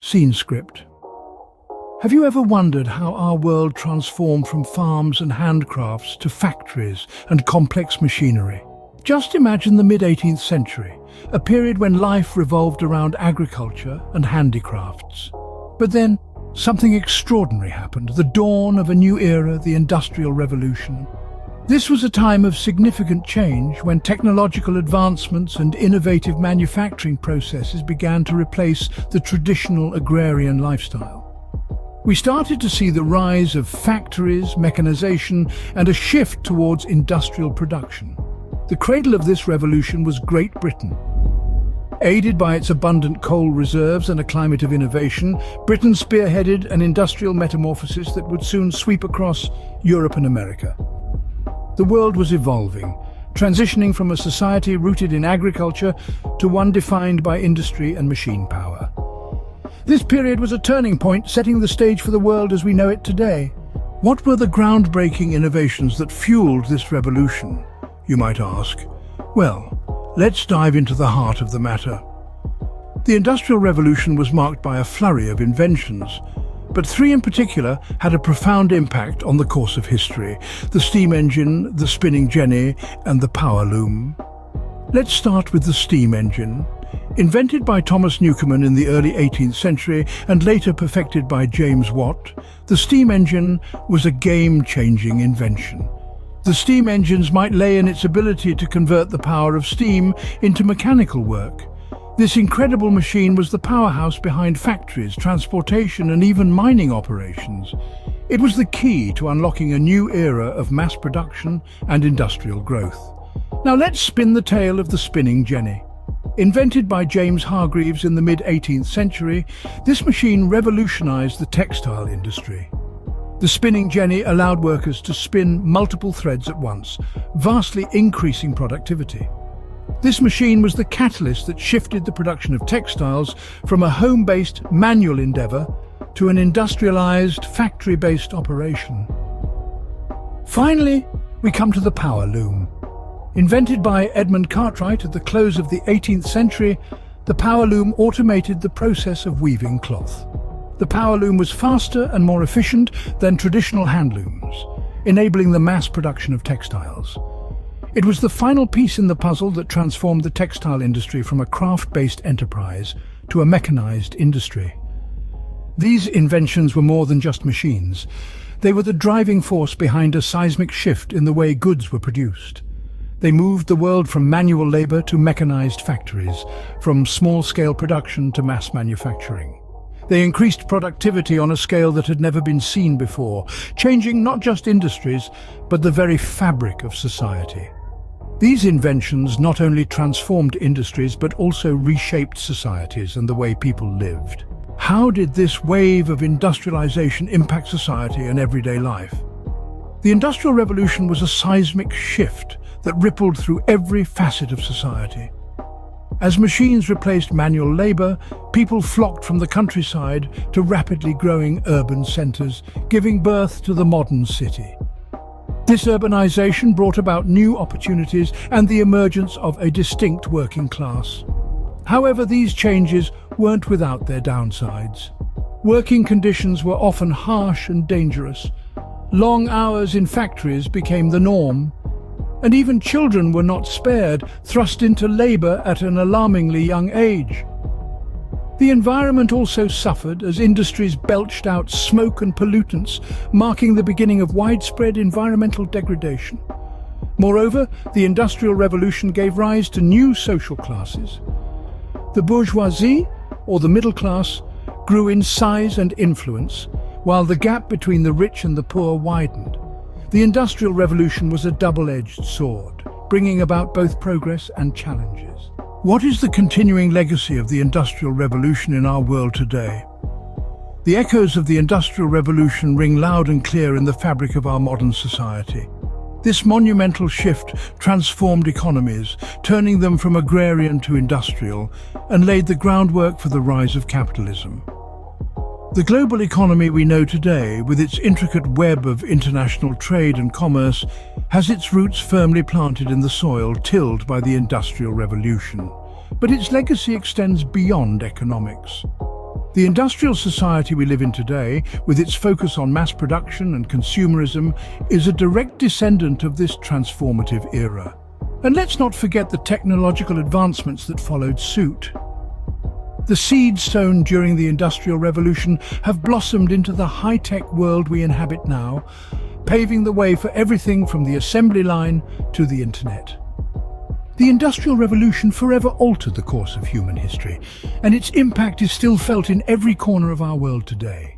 Scene script. Have you ever wondered how our world transformed from farms and handcrafts to factories and complex machinery? Just imagine the mid-18th century, a period when life revolved around agriculture and handicrafts. But then, something extraordinary happened, the dawn of a new era, the Industrial Revolution. This was a time of significant change when technological advancements and innovative manufacturing processes began to replace the traditional agrarian lifestyle. We started to see the rise of factories, mechanization, and a shift towards industrial production. The cradle of this revolution was Great Britain. Aided by its abundant coal reserves and a climate of innovation, Britain spearheaded an industrial metamorphosis that would soon sweep across Europe and America. The world was evolving, transitioning from a society rooted in agriculture to one defined by industry and machine power. This period was a turning point, setting the stage for the world as we know it today. What were the groundbreaking innovations that fueled this revolution, you might ask? Well, let's dive into the heart of the matter. The Industrial Revolution was marked by a flurry of inventions, but three in particular had a profound impact on the course of history: the steam engine, the spinning jenny, and the power loom. Let's start with the steam engine. Invented by Thomas Newcomen in the early 18th century and later perfected by James Watt, the steam engine was a game-changing invention. The steam engines might lay in its ability to convert the power of steam into mechanical work. This incredible machine was the powerhouse behind factories, transportation, and even mining operations. It was the key to unlocking a new era of mass production and industrial growth. Now let's spin the tale of the spinning jenny. Invented by James Hargreaves in the mid-18th century, this machine revolutionized the textile industry. The spinning jenny allowed workers to spin multiple threads at once, vastly increasing productivity. This machine was the catalyst that shifted the production of textiles from a home-based manual endeavor to an industrialized, factory-based operation. Finally, we come to the power loom. Invented by Edmund Cartwright at the close of the 18th century, the power loom automated the process of weaving cloth. The power loom was faster and more efficient than traditional hand looms, enabling the mass production of textiles. It was the final piece in the puzzle that transformed the textile industry from a craft-based enterprise to a mechanized industry. These inventions were more than just machines. They were the driving force behind a seismic shift in the way goods were produced. They moved the world from manual labor to mechanized factories, from small-scale production to mass manufacturing. They increased productivity on a scale that had never been seen before, changing not just industries, but the very fabric of society. These inventions not only transformed industries, but also reshaped societies and the way people lived. How did this wave of industrialization impact society and everyday life? The Industrial Revolution was a seismic shift that rippled through every facet of society. As machines replaced manual labor, people flocked from the countryside to rapidly growing urban centers, giving birth to the modern city. This urbanization brought about new opportunities and the emergence of a distinct working class. However, these changes weren't without their downsides. Working conditions were often harsh and dangerous. Long hours in factories became the norm, and even children were not spared, thrust into labor at an alarmingly young age. The environment also suffered as industries belched out smoke and pollutants, marking the beginning of widespread environmental degradation. Moreover, the Industrial Revolution gave rise to new social classes. The bourgeoisie, or the middle class, grew in size and influence, while the gap between the rich and the poor widened. The Industrial Revolution was a double-edged sword, bringing about both progress and challenges. What is the continuing legacy of the Industrial Revolution in our world today? The echoes of the Industrial Revolution ring loud and clear in the fabric of our modern society. This monumental shift transformed economies, turning them from agrarian to industrial, and laid the groundwork for the rise of capitalism. The global economy we know today, with its intricate web of international trade and commerce, has its roots firmly planted in the soil tilled by the Industrial Revolution. But its legacy extends beyond economics. The industrial society we live in today, with its focus on mass production and consumerism, is a direct descendant of this transformative era. And let's not forget the technological advancements that followed suit. The seeds sown during the Industrial Revolution have blossomed into the high-tech world we inhabit now, paving the way for everything from the assembly line to the internet. The Industrial Revolution forever altered the course of human history, and its impact is still felt in every corner of our world today.